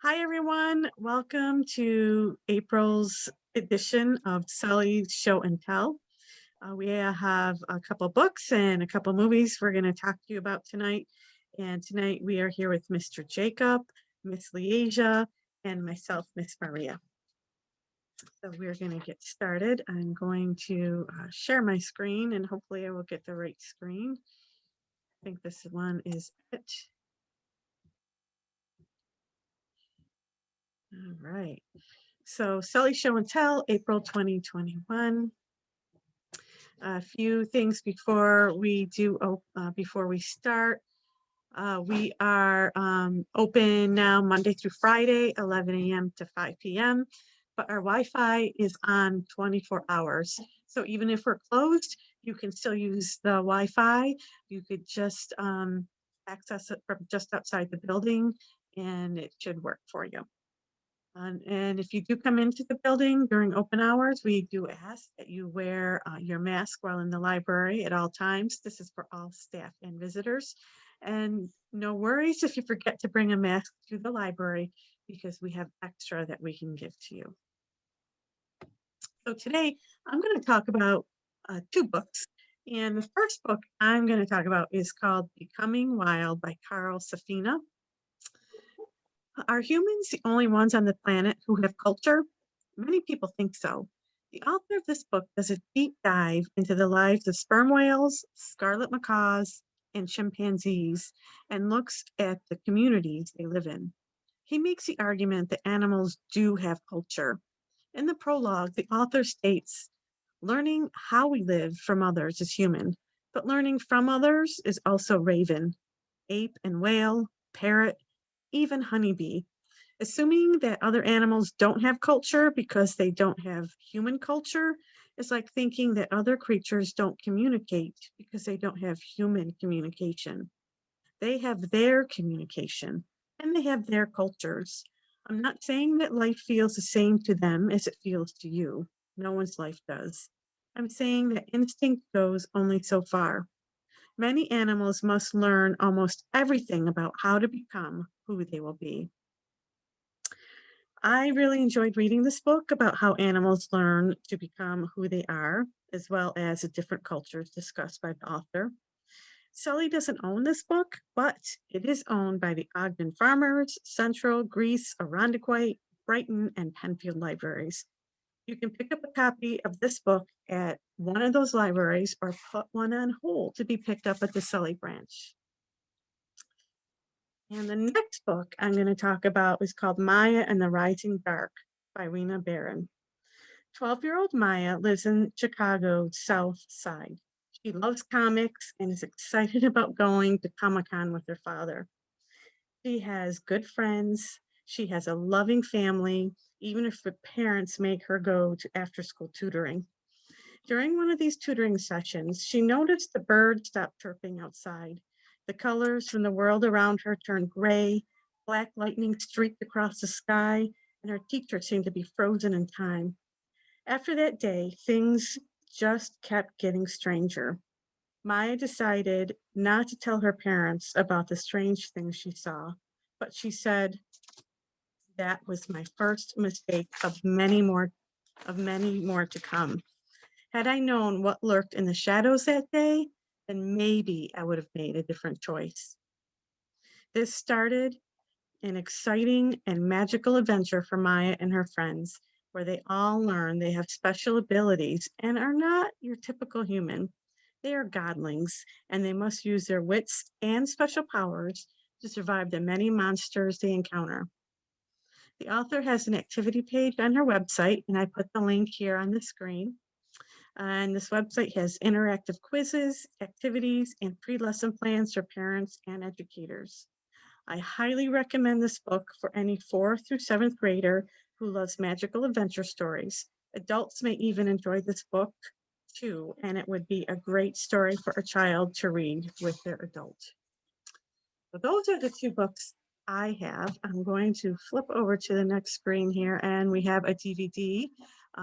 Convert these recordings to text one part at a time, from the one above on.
Hi, everyone. Welcome to April's edition of Sully's Show and Tell. We have a couple books and a couple movies we're going to talk to you about tonight. And tonight we are here with Mr. Jacob, Miss Leasia, and myself, Miss Maria. So we're going to get started. I'm going to share my screen and hopefully I will get the right screen. I think this one is it. All right. So Sully Show and Tell, April 2021. A few things before we start. We are open now Monday through Friday, 11 a.m. to 5 p.m. But our Wi-Fi is on 24 hours. So even if we're closed, you can still use the Wi-Fi. You could just access it from just outside the building and it should work for you. And if you do come into the building during open hours, we do ask that you wear your mask while in the library at all times. This is for all staff and visitors. And no worries if you forget to bring a mask to the library because we have extra that we can give to you. So today I'm going to talk about two books. And the first book I'm going to talk about is called Becoming Wild by Carl Safina. Are humans the only ones on the planet who have culture? Many people think so. The author of this book does a deep dive into the lives of sperm whales, scarlet macaws, and chimpanzees, and looks at the communities they live in. He makes the argument that animals do have culture. In the prologue, the author states, learning how we live from others is human, but learning from others is also raven, ape and whale, parrot, even honeybee. Assuming that other animals don't have culture because they don't have human culture is like thinking that other creatures don't communicate because they don't have human communication. They have their communication and they have their cultures. I'm not saying that life feels the same to them as it feels to you. No one's life does. I'm saying that instinct goes only so far. Many animals must learn almost everything about how to become who they will be. I really enjoyed reading this book about how animals learn to become who they are, as well as the different cultures discussed by the author. Sully doesn't own this book, but it is owned by the Ogden Farmers, Central, Greece, Irondequoit, Brighton, and Penfield libraries. You can pick up a copy of this book at one of those libraries or put one on hold to be picked up at the Sully branch. And the next book I'm going to talk about is called Maya and the Rising Dark by Rena Barron. 12-year-old Maya lives in Chicago's South Side. She loves comics and is excited about going to Comic-Con with her father. She has good friends. She has a loving family, even if her parents make her go to after-school tutoring. During one of these tutoring sessions, she noticed the birds stop chirping outside. The colors from the world around her turned gray, black lightning streaked across the sky, and her teacher seemed to be frozen in time. After that day, things just kept getting stranger. Maya decided not to tell her parents about the strange things she saw, but she said, that was my first mistake of many more to come. Had I known what lurked in the shadows that day, then maybe I would have made a different choice. This started an exciting and magical adventure for Maya and her friends, where they all learn they have special abilities and are not your typical human. They are godlings, and they must use their wits and special powers to survive the many monsters they encounter. The author has an activity page on her website, and I put the link here on the screen. And this website has interactive quizzes, activities, and pre-lesson plans for parents and educators. I highly recommend this book for any 4th through 7th grader who loves magical adventure stories. Adults may even enjoy this book too, and it would be a great story for a child to read with their adult. So those are the two books I have. I'm going to flip over to the next screen here, and we have a DVD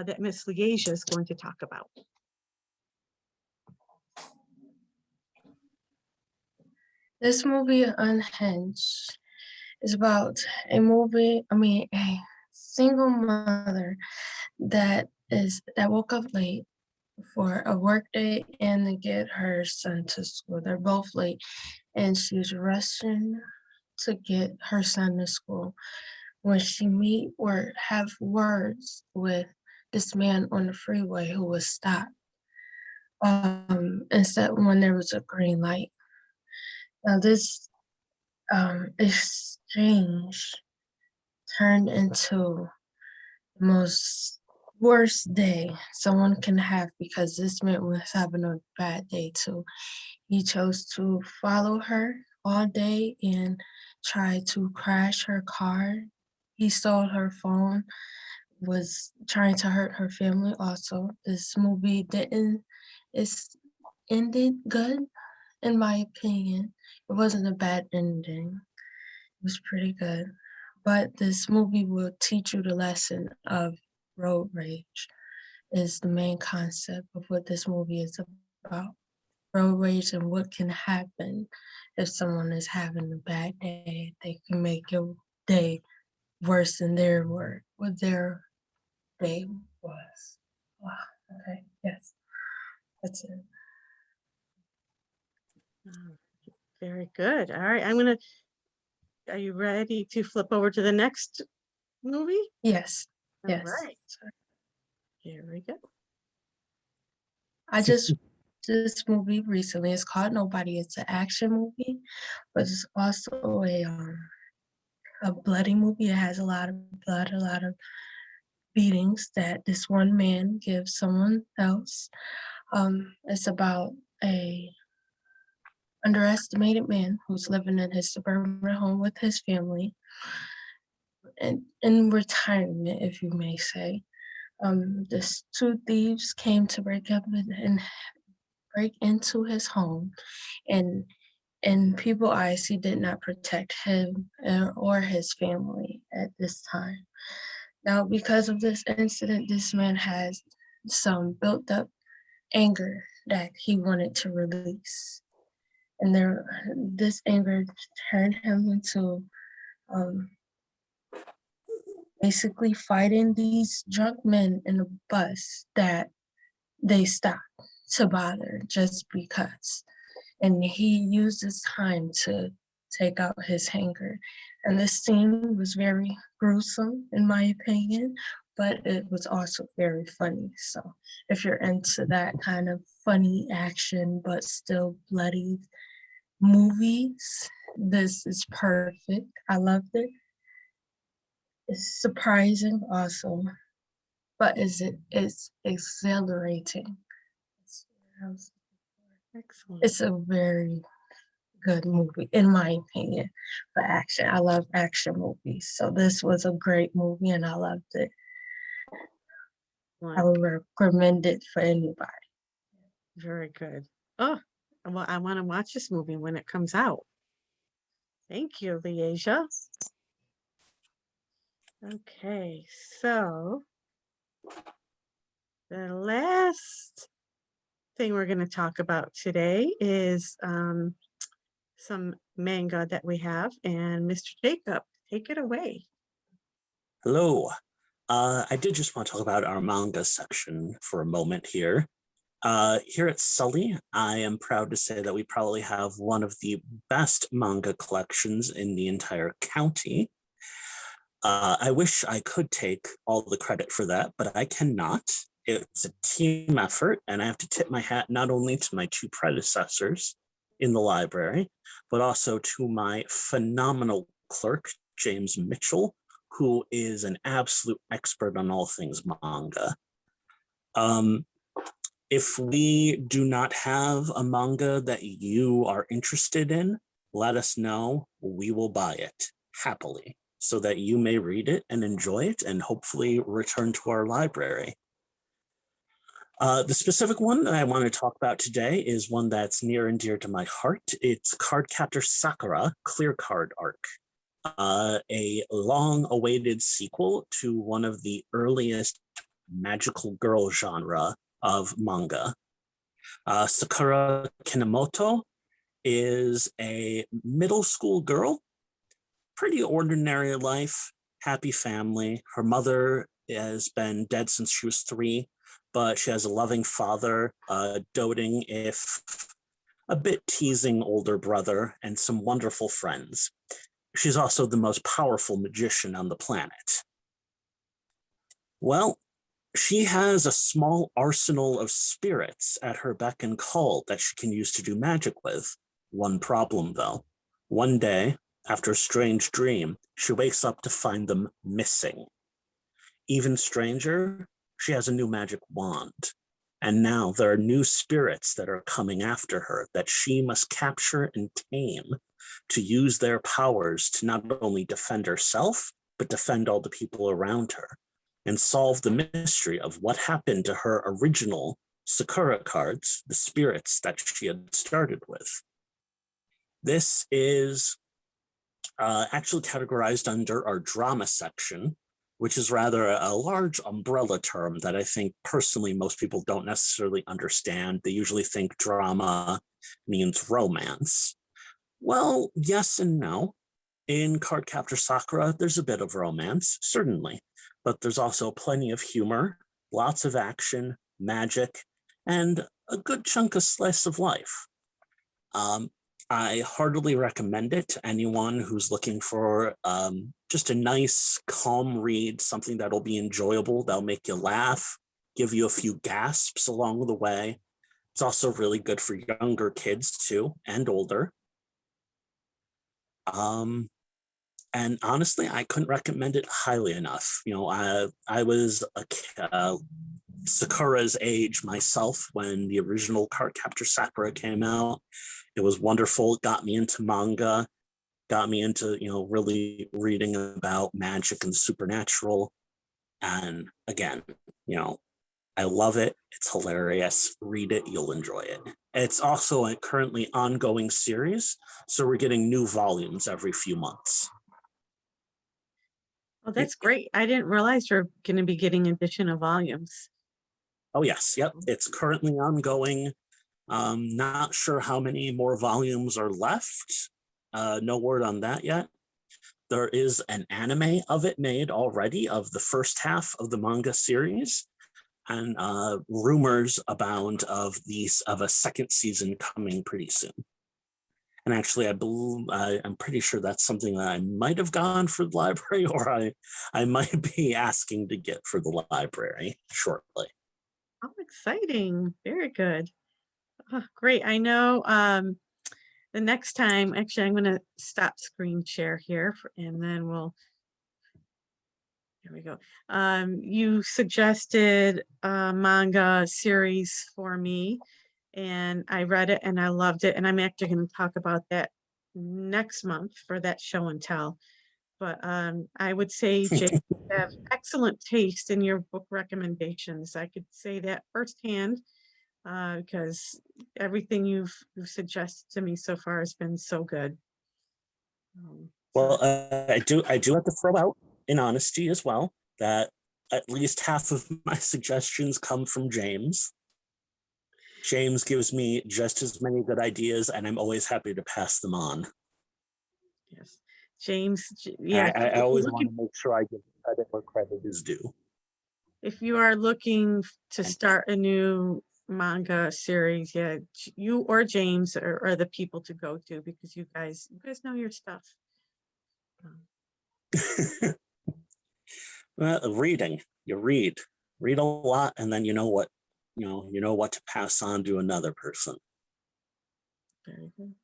that Miss Leasia is going to talk about. This movie Unhinged It's about a single mother that woke up late for a work day and to get her son to school. They're both late, and she's rushing to get her son to school when she meet or have words with this man on the freeway who was stopped instead when there was a green light. Now this exchange turned into the most worst day someone can have because this man was having a bad day too. He chose to follow her all day and try to crash her car. He stole her phone, was trying to hurt her family also. This movie didn't it's ended good in my opinion. It wasn't a bad ending. It was pretty good. But this movie will teach you the lesson of road rage is the main concept of what this movie is about. Road rage and what can happen if someone is having a bad day. They can make your day worse than what their day was. Wow. Okay. Yes. That's it. Oh, very good. All right. Are you ready to flip over to the next movie? Yes. All Yes. right. Here we go. I just this movie recently. It's called Nobody. It's an action movie, but it's also a bloody movie. It has a lot of blood, a lot of beatings that this one man gives someone else. It's about a underestimated man who's living in his suburban home with his family and in retirement, if you may say. This two thieves came to and break into his home, and in people eyes, he did not protect him or his family at this time. Now, because of this incident, this man has some built up anger that he wanted to release. And this anger turned him into um, basically fighting these drunk men in a bus that they stopped to bother just because. And he used his time to take out his anger. And this scene was very gruesome, in my opinion, but it was also very funny. So if you're into that kind of funny action, but still bloody movies, this is perfect. I loved it. It's surprising also, but it's exhilarating. Excellent. It's a very good movie, in my opinion, for action. I love action movies. So this was a great movie and I loved it. I would recommend it for anybody. Very good. Oh, well, I want to watch this movie when it comes out. Thank you, Leasia. Okay, so the last thing we're going to talk about today is some manga that we have, and Mr. Jacob, take it away. Hello. I did just want to talk about our manga section for a moment here. Here at Sully, I am proud to say that we probably have one of the best manga collections in the entire county. I wish I could take all the credit for that, but I cannot. It's a team effort, and I have to tip my hat not only to my two predecessors in the library, but also to my phenomenal clerk, James Mitchell, who is an absolute expert on all things manga. If we do not have a manga that you are interested in, let us know. We will buy it happily so that you may read it and enjoy it and hopefully return to our library. The specific one that I want to talk about today is one that's near and dear to my heart. It's Cardcaptor Sakura Clear Card Arc, a long-awaited sequel to one of the earliest magical girl genre of manga. Sakura Kinomoto is a middle school girl pretty ordinary life, happy family. Her mother has been dead since she was 3, but she has a loving father, doting, if a bit teasing older brother, and some wonderful friends. She's also the most powerful magician on the planet. Well, she has a small arsenal of spirits at her beck and call that she can use to do magic with. One problem, though. One day, after a strange dream, she wakes up to find them missing. Even stranger, she has a new magic wand. And now there are new spirits that are coming after her that she must capture and tame to use their powers to not only defend herself, but defend all the people around her and solve the mystery of what happened to her original Sakura cards, the spirits that she had started with. This is actually categorized under our drama section, which is rather a large umbrella term that I think personally most people don't necessarily understand. They usually think drama means romance. Well, yes and no. In Cardcaptor Sakura, there's a bit of romance, certainly, but there's also plenty of humor, lots of action, magic, and a good chunk of slice of life. I heartily recommend it to anyone who's looking for just a nice, calm read, something that'll be enjoyable, that'll make you laugh, give you a few gasps along the way. It's also really good for younger kids too, and older. And honestly, I couldn't recommend it highly enough. You know, I was Sakura's age myself when the original Cardcaptor Sakura came out. It was wonderful. It got me into manga, got me into, you know, really reading about magic and supernatural. And again, you know, I love it. It's hilarious. Read it. You'll enjoy it. It's also a currently ongoing series, so we're getting new volumes every few months. Oh, that's great. I didn't realize you're going to be getting additional volumes. Oh, yes. Yep. It's currently ongoing. Not sure how many more volumes are left. No word on that yet. There is an anime of it made already of the first half of the manga series, and rumors abound of a second season coming pretty soon. And actually, I'm pretty sure that's something that I might have gone for the library, or I might be asking to get for the library shortly. Oh, exciting. Very good. Oh, great. I know the next time, actually, I'm going to stop screen share here and then here we go. You suggested a manga series for me, and I read it and I loved it. And I'm actually going to talk about that next month for that show and tell. But I would say, Jake, you have excellent taste in your book recommendations. I could say that firsthand because everything you've suggested to me so far has been so good. Well, I do have to throw out, in honesty as well, that at least half of my suggestions come from James. James gives me just as many good ideas, and I'm always happy to pass them on. Yes, James. Yeah, I always want to make sure I give credit where credit is due. if you are looking to start a new manga series, yeah, you or James are the people to go to because you guys know your stuff. Well, reading, you read a lot, and then you know what to pass on to another person. Very good.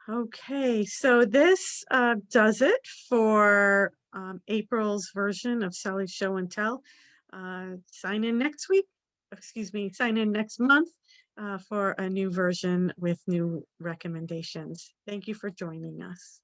Okay, so this does it for April's version of Sully's Show and Tell. Sign in next week, sign in next month for a new version with new recommendations. Thank you for joining us.